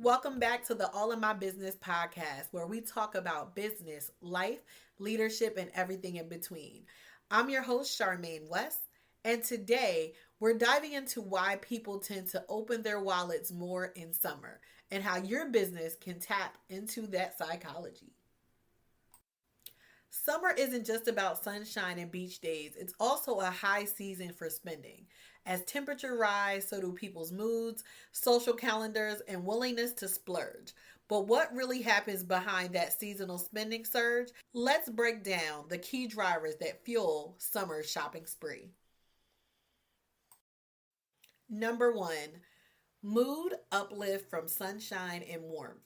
Welcome back to the All in My Business podcast, where we talk about business, life, leadership, and everything in between. I'm your host, Charmaine West, and today we're diving into why people tend to open their wallets more in summer and how your business can tap into that psychology. Summer isn't just about sunshine and beach days, it's also a high season for spending. As temperatures rise, so do people's moods, social calendars, and willingness to splurge. But what really happens behind that seasonal spending surge? Let's break down the key drivers that fuel summer's shopping spree. Number one, mood uplift from sunshine and warmth.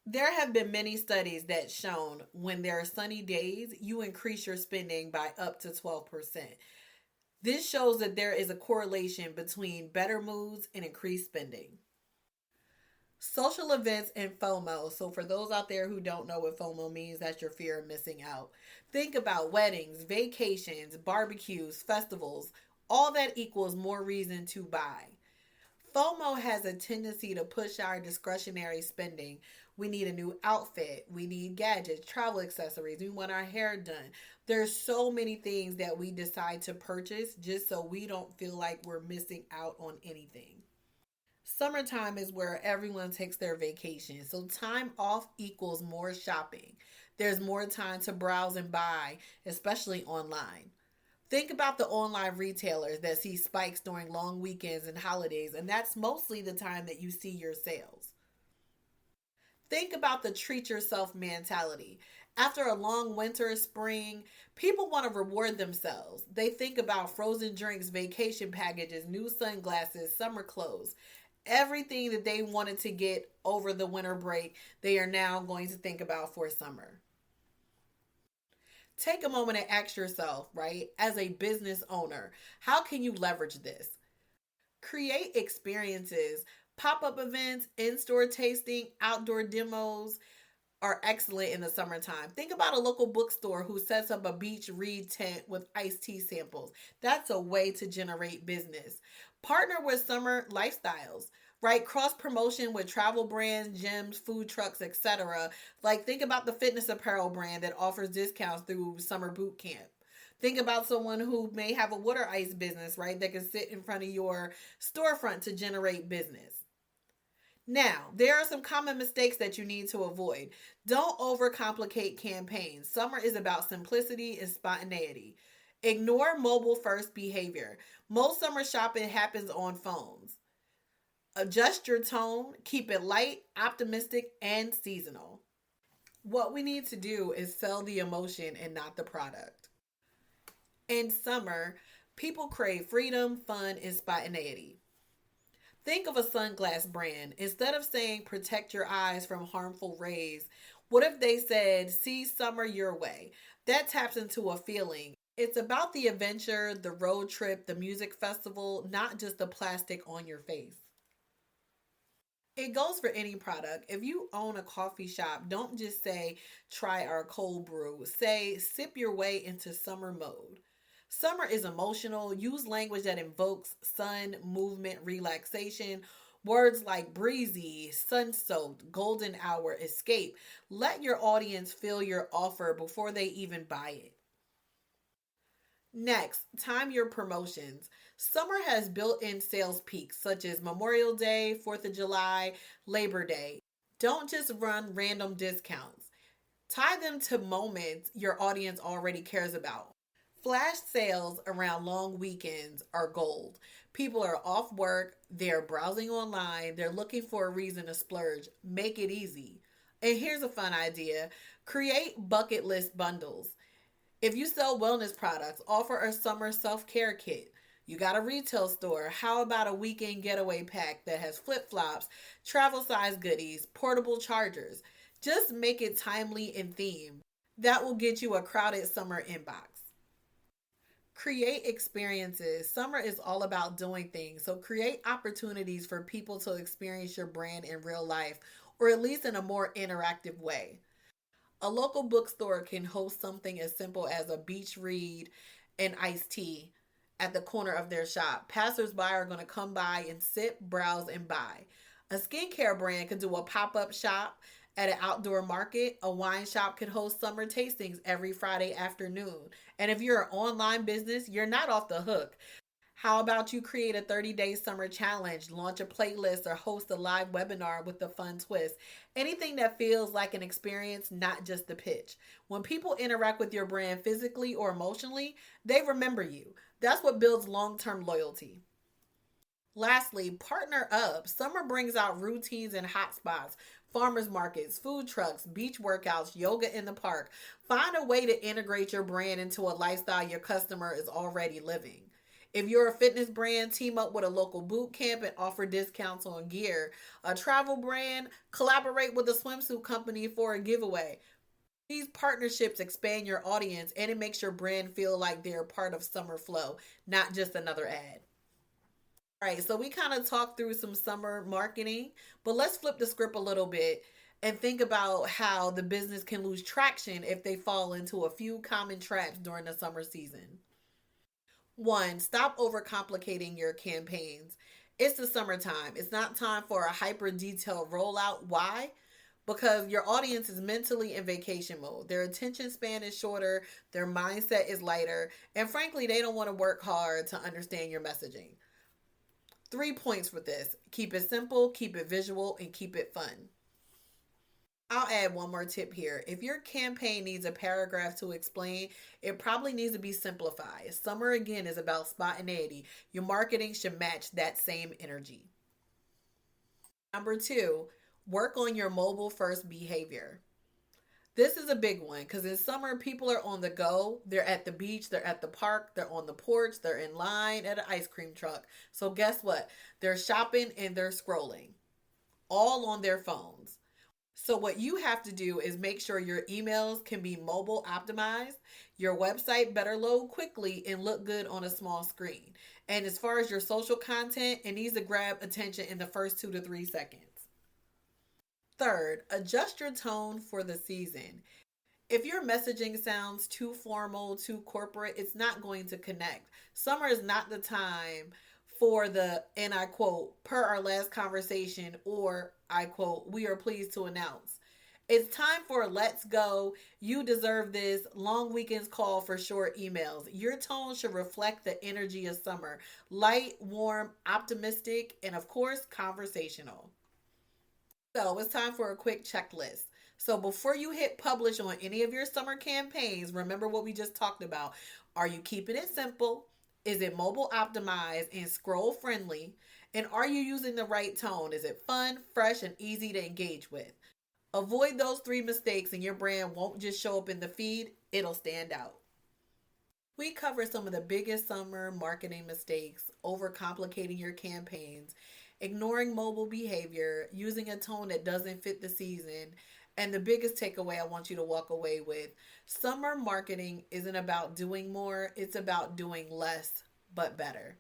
There have been many studies that shown when there are sunny days, you increase your spending by up to 12%. This shows that there is a correlation between better moods and increased spending. Social events and FOMO. So, for those out there who don't know what FOMO means, that's your fear of missing out. Think about weddings, vacations, barbecues, festivals. All that equals more reason to buy. FOMO has a tendency to push our discretionary spending. We need a new outfit. We need gadgets, travel accessories. We want our hair done. There's so many things that we decide to purchase just so we don't feel like we're missing out on anything. Summertime is where everyone takes their vacation. So time off equals more shopping. There's more time to browse and buy, especially online. Think about the online retailers that see spikes during long weekends and holidays, and that's mostly the time that you see your sales. Think about the treat yourself mentality. After a long winter or spring, people want to reward themselves. They think about frozen drinks, vacation packages, new sunglasses, summer clothes. Everything that they wanted to get over the winter break, they are now going to think about for summer. Take a moment and ask yourself, right, as a business owner, how can you leverage this? Create experiences. Pop-up events, in-store tasting, outdoor demos are excellent in the summertime. Think about a local bookstore who sets up a beach read tent with iced tea samples. That's a way to generate business. Partner with summer lifestyles, right? Cross promotion with travel brands, gyms, food trucks, etc. Like think about the fitness apparel brand that offers discounts through summer boot camp. Think about someone who may have a water ice business, right? That can sit in front of your storefront to generate business. Now, there are some common mistakes that you need to avoid. Don't overcomplicate campaigns. Summer is about simplicity and spontaneity. Ignore mobile first behavior. Most summer shopping happens on phones. Adjust your tone, keep it light, optimistic, and seasonal. What we need to do is sell the emotion and not the product. In summer, people crave freedom, fun, and spontaneity. Think of a sunglass brand. Instead of saying protect your eyes from harmful rays, what if they said see summer your way? That taps into a feeling. It's about the adventure, the road trip, the music festival, not just the plastic on your face. It goes for any product. If you own a coffee shop, don't just say try our cold brew. Say sip your way into summer mode. Summer is emotional. Use language that invokes sun, movement, relaxation. Words like breezy, sun-soaked, golden hour, escape. Let your audience feel your offer before they even buy it. Next, time your promotions. Summer has built-in sales peaks such as Memorial Day, 4th of July, Labor Day. Don't just run random discounts. Tie them to moments your audience already cares about. Flash sales around long weekends are gold. People are off work, they're browsing online, they're looking for a reason to splurge. Make it easy. And here's a fun idea. Create bucket list bundles. If you sell wellness products, offer a summer self-care kit. You got a retail store. How about a weekend getaway pack that has flip-flops, travel size goodies, portable chargers? Just make it timely and themed. That will get you a crowded summer inbox. Create experiences. Summer is all about doing things. So create opportunities for people to experience your brand in real life, or at least in a more interactive way. A local bookstore can host something as simple as a beach read and iced tea at the corner of their shop. Passersby are going to come by and sit, browse, and buy. A skincare brand could do a pop up shop at an outdoor market. A wine shop could host summer tastings every Friday afternoon. And if you're an online business, you're not off the hook. How about you create a 30-day summer challenge, launch a playlist, or host a live webinar with a fun twist? Anything that feels like an experience, not just the pitch. When people interact with your brand physically or emotionally, they remember you. That's what builds long term loyalty. Lastly, partner up. Summer brings out routines and hotspots, farmers markets, food trucks, beach workouts, yoga in the park. Find a way to integrate your brand into a lifestyle your customer is already living. If you're a fitness brand, team up with a local boot camp and offer discounts on gear. A travel brand, collaborate with a swimsuit company for a giveaway. These partnerships expand your audience and it makes your brand feel like they're part of summer flow, not just another ad. All right, so we kind of talked through some summer marketing, but let's flip the script a little bit and think about how the business can lose traction if they fall into a few common traps during the summer season. One, stop overcomplicating your campaigns. It's the summertime. It's not time for a hyper detailed rollout. Why? Because your audience is mentally in vacation mode. Their attention span is shorter, their mindset is lighter, and frankly, they don't want to work hard to understand your messaging. 3 points for this: keep it simple, keep it visual, and keep it fun. I'll add one more tip here. If your campaign needs a paragraph to explain, it probably needs to be simplified. Summer again is about spontaneity. Your marketing should match that same energy. Number two, work on your mobile first behavior. This is a big one because in summer, people are on the go. They're at the beach, they're at the park, they're on the porch, they're in line at an ice cream truck. So, guess what? They're shopping and they're scrolling, all on their phones. So, what you have to do is make sure your emails can be mobile optimized. Your website better load quickly and look good on a small screen. And as far as your social content, it needs to grab attention in the first 2 to 3 seconds. Third, adjust your tone for the season. If your messaging sounds too formal, too corporate, it's not going to connect. Summer is not the time for the, and I quote, per our last conversation, or I quote, we are pleased to announce. It's time for let's go, you deserve this, long weekends call for short emails. Your tone should reflect the energy of summer: light, warm, optimistic, and of course, conversational. So it's time for a quick checklist. So before you hit publish on any of your summer campaigns, remember what we just talked about. Are you keeping it simple? Is it mobile optimized and scroll friendly? And are you using the right tone? Is it fun, fresh, and easy to engage with? Avoid those three mistakes and your brand won't just show up in the feed, it'll stand out. We cover some of the biggest summer marketing mistakes: overcomplicating your campaigns, ignoring mobile behavior, using a tone that doesn't fit the season, and the biggest takeaway I want you to walk away with: summer marketing isn't about doing more, it's about doing less, but better.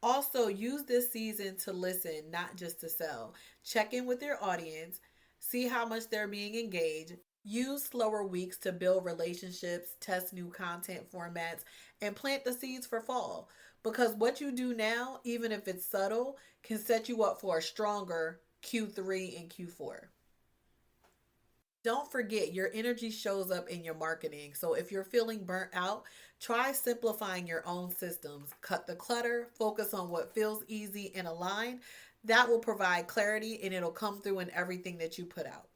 Also, use this season to listen, not just to sell. Check in with your audience, see how much they're being engaged. Use slower weeks to build relationships, test new content formats, and plant the seeds for fall. Because what you do now, even if it's subtle, can set you up for a stronger Q3 and Q4. Don't forget, your energy shows up in your marketing. So if you're feeling burnt out, try simplifying your own systems. Cut the clutter, focus on what feels easy and aligned. That will provide clarity and it'll come through in everything that you put out.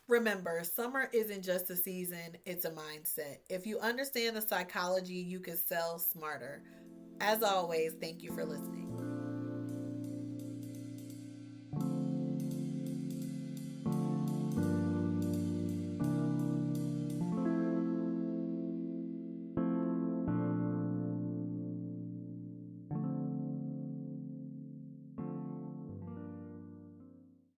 Remember, summer isn't just a season, it's a mindset. If you understand the psychology, you can sell smarter. As always, thank you for listening.